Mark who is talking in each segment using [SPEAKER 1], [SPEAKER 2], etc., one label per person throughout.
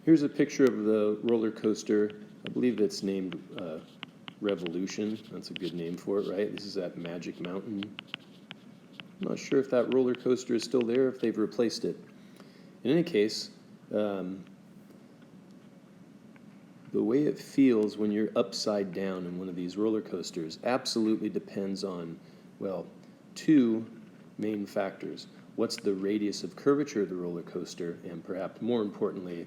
[SPEAKER 1] Here's a picture of the roller coaster. I believe it's named Revolution. That's a good name for it, right? This is at Magic Mountain. I'm not sure if that roller coaster is still there, if they've replaced it. In any case, the way it feels when you're upside down in one of these roller coasters absolutely depends on, well, two main factors. What's the radius of curvature of the roller coaster, and perhaps more importantly,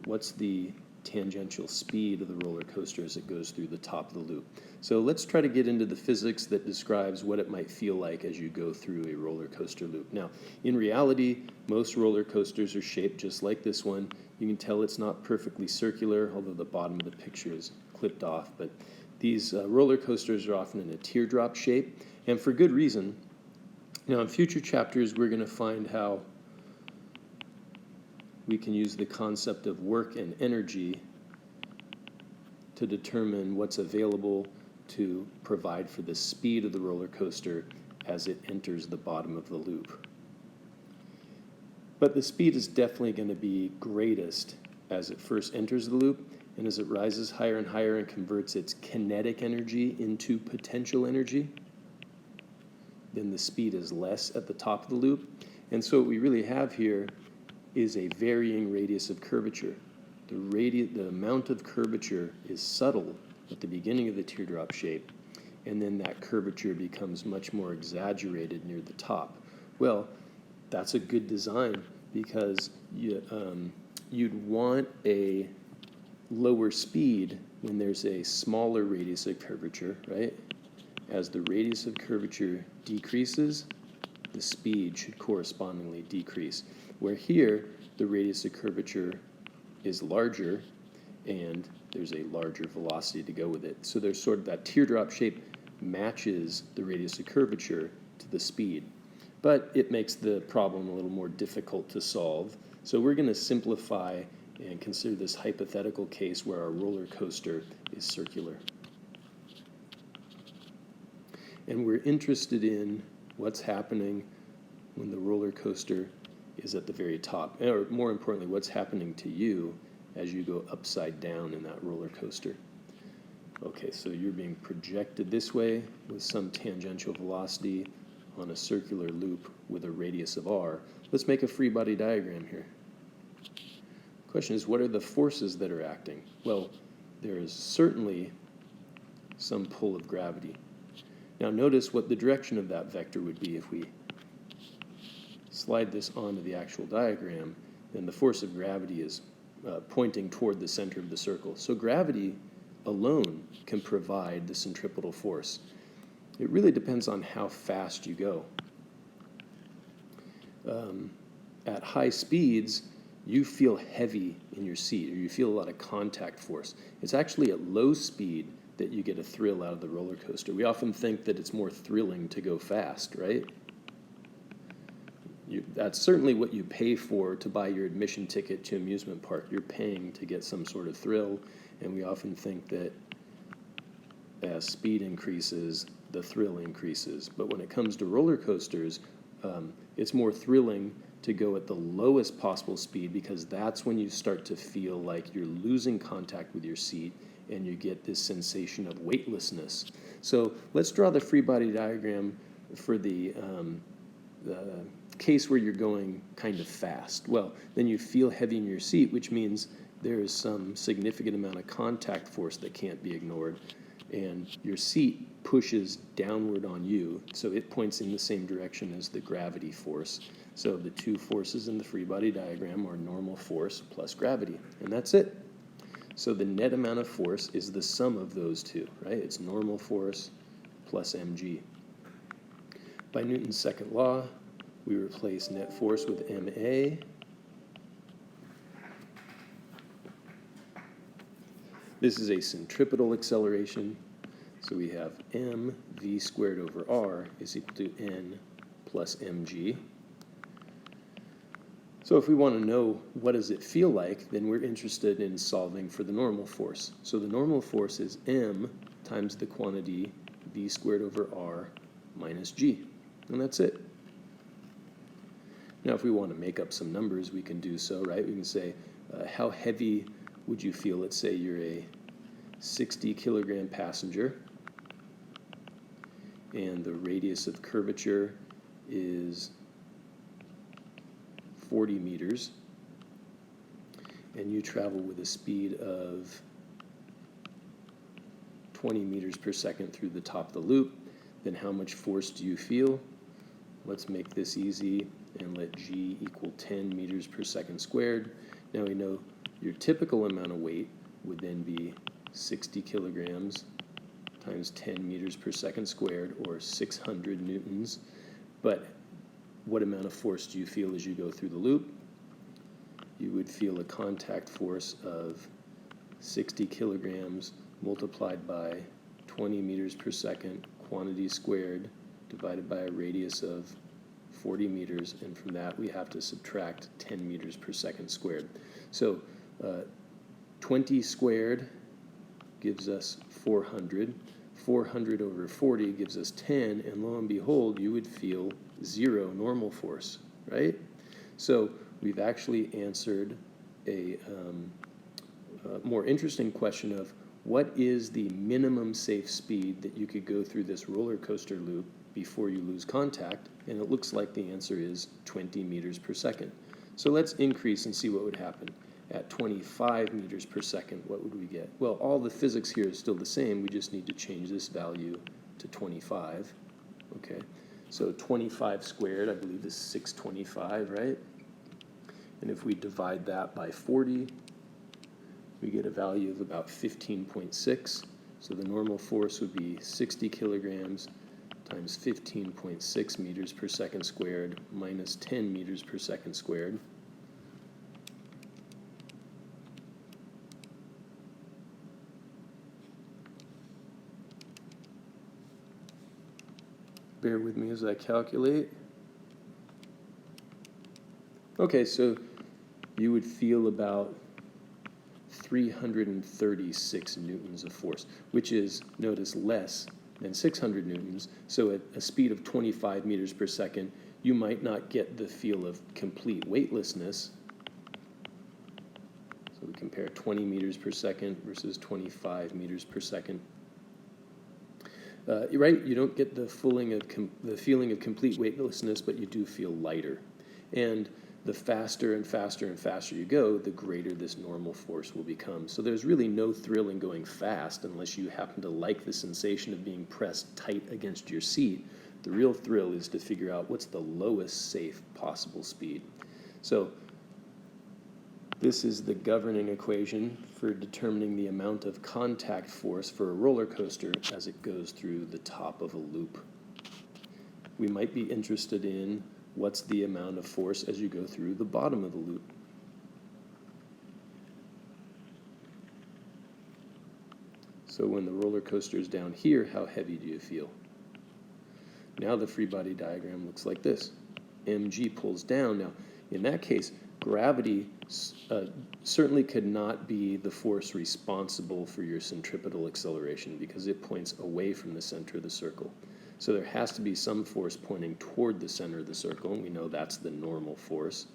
[SPEAKER 1] what's the tangential speed of the roller coaster as it goes through the top of the loop. So let's try to get into the physics that describes what it might feel like as you go through a roller coaster loop. Now, in reality, most roller coasters are shaped just like this one. You can tell it's not perfectly circular, although the bottom of the picture is clipped off. But these roller coasters are often in a teardrop shape, and for good reason. Now, in future chapters, we're going to find how we can use the concept of work and energy to determine what's available to provide for the speed of the roller coaster as it enters the bottom of the loop. But the speed is definitely going to be greatest as it first enters the loop, and as it rises higher and higher and converts its kinetic energy into potential energy, then the speed is less at the top of the loop. And so what we really have here is a varying radius of curvature. The amount of curvature is subtle at the beginning of the teardrop shape, and then that curvature becomes much more exaggerated near the top. Well, that's a good design because you'd want a lower speed when there's a smaller radius of curvature, right? As the radius of curvature decreases, the speed should correspondingly decrease. Where here, the radius of curvature is larger, and there's a larger velocity to go with it. So there's sort of that teardrop shape matches the radius of curvature to the speed. But it makes the problem a little more difficult to solve. So we're going to simplify and consider this hypothetical case where our roller coaster is circular. And we're interested in what's happening when the roller coaster is at the very top, or more importantly, what's happening to you as you go upside down in that roller coaster. Okay, so you're being projected this way with some tangential velocity on a circular loop with a radius of r. Let's make a free body diagram here. The question is, what are the forces that are acting? Well, there is certainly some pull of gravity. Now notice what the direction of that vector would be if we slide this onto the actual diagram. Then the force of gravity is pointing toward the center of the circle. So gravity alone can provide the centripetal force. It really depends on how fast you go. At high speeds, you feel heavy in your seat, or you feel a lot of contact force. It's actually at low speed that you get a thrill out of the roller coaster. We often think that it's more thrilling to go fast, right? That's certainly what you pay for to buy your admission ticket to amusement park. You're paying to get some sort of thrill, and we often think that as speed increases, the thrill increases. But when it comes to roller coasters, it's more thrilling to go at the lowest possible speed, because that's when you start to feel like you're losing contact with your seat and you get this sensation of weightlessness. So let's draw the free body diagram for the case where you're going kind of fast. Well, then you feel heavy in your seat, which means there is some significant amount of contact force that can't be ignored, and your seat pushes downward on you, so it points in the same direction as the gravity force. So the two forces in the free body diagram are normal force plus gravity, and that's it. So the net amount of force is the sum of those two, right? It's normal force plus mg. By Newton's second law, we replace net force with ma. This is a centripetal acceleration, so we have mv squared over r is equal to n plus mg. So if we want to know what does it feel like, then we're interested in solving for the normal force. So the normal force is m times the quantity v squared over r minus g, and that's it. Now if we want to make up some numbers, we can do so, right? We can say, How heavy would you feel? Let's say you're a 60 kilogram passenger and the radius of curvature is 40 meters, and you travel with a speed of 20 meters per second through the top of the loop, then how much force do you feel? Let's make this easy and let g equal 10 meters per second squared. Now we know your typical amount of weight would then be 60 kilograms times 10 meters per second squared, or 600 newtons. But what amount of force do you feel as you go through the loop? You would feel a contact force of 60 kilograms multiplied by 20 meters per second, quantity squared, divided by a radius of 40 meters, and from that we have to subtract 10 meters per second squared. So 20 squared gives us 400. 400 over 40 gives us 10, and lo and behold, you would feel 0 normal force, right? So we've actually answered a more interesting question of what is the minimum safe speed that you could go through this roller coaster loop before you lose contact, and it looks like the answer is 20 meters per second. So let's increase and see what would happen. At 25 meters per second, what would we get? Well, all the physics here is still the same. We just need to change this value to 25. Okay, so 25 squared, I believe, is 625, right? And if we divide that by 40, we get a value of about 15.6. So the normal force would be 60 kilograms times 15.6 meters per second squared minus 10 meters per second squared. Bear with me as I calculate. Okay, so you would feel about 336 newtons of force, which is, notice, less than 600 newtons. So at a speed of 25 meters per second, you might not get the feel of complete weightlessness. So we compare 20 meters per second versus 25 meters per second. Right, you don't get the feeling of complete weightlessness, but you do feel lighter. And the faster and faster and faster you go, the greater this normal force will become. So there's really no thrill in going fast unless you happen to like the sensation of being pressed tight against your seat. The real thrill is to figure out what's the lowest safe possible speed. So this is the governing equation for determining the amount of contact force for a roller coaster as it goes through the top of a loop. We might be interested in what's the amount of force as you go through the bottom of the loop. So when the roller coaster is down here, how heavy do you feel? Now the free body diagram looks like this. mg pulls down. Now, in that case, gravity certainly could not be the force responsible for your centripetal acceleration because it points away from the center of the circle. So there has to be some force pointing toward the center of the circle, and we know that's the normal force.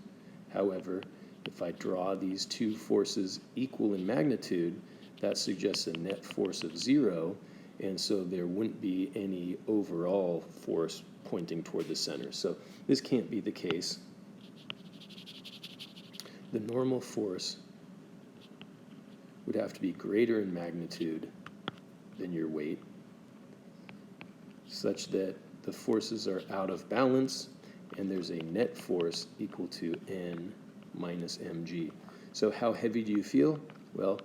[SPEAKER 1] However, if I draw these two forces equal in magnitude, that suggests a net force of 0, and so there wouldn't be any overall force pointing toward the center. So this can't be the case. The normal force would have to be greater in magnitude than your weight, such that the forces are out of balance, and there's a net force equal to N minus mg. So how heavy do you feel? Well,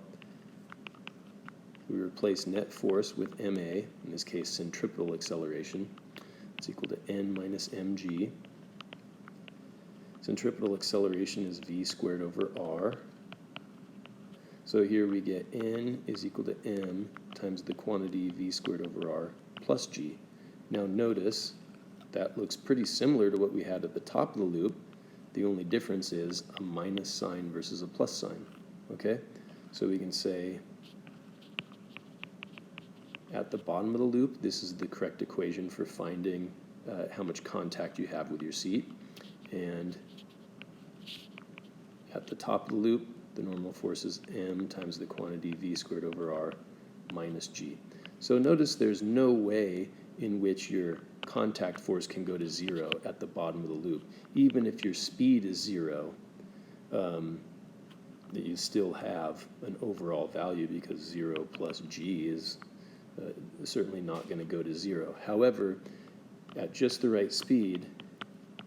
[SPEAKER 1] we replace net force with ma, in this case centripetal acceleration. It's equal to N minus mg. Centripetal acceleration is v squared over r. So here we get N is equal to m times the quantity v squared over r plus g. Now notice that looks pretty similar to what we had at the top of the loop. The only difference is a minus sign versus a plus sign. Okay? So we can say at the bottom of the loop, this is the correct equation for finding how much contact you have with your seat. And at the top of the loop, The normal force is m times the quantity v squared over r minus g. So notice there's no way in which your contact force can go to 0 at the bottom of the loop. Even if your speed is 0, that you still have an overall value because 0 plus g is certainly not going to go to 0. However, at just the right speed,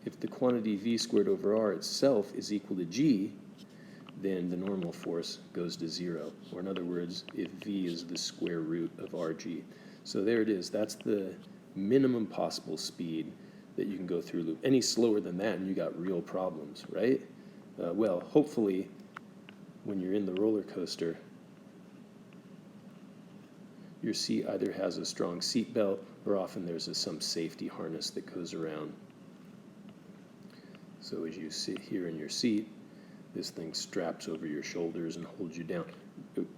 [SPEAKER 1] if the quantity v squared over r itself is equal to g, then the normal force goes to 0. Or in other words, if v is the square root of rg. So there it is. That's the minimum possible speed that you can go through a loop. Any slower than that and you got real problems, right? Well, hopefully when you're in the roller coaster, your seat either has a strong seat belt or often there's some safety harness that goes around. So as you sit here in your seat, this thing straps over your shoulders and holds you down.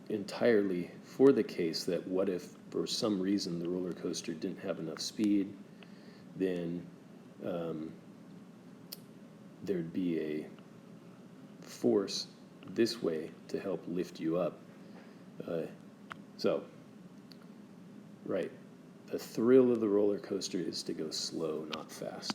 [SPEAKER 1] Entirely for the case that what if for some reason the roller coaster didn't have enough speed, then there'd be a force this way to help lift you up. Right, the thrill of the roller coaster is to go slow, not fast.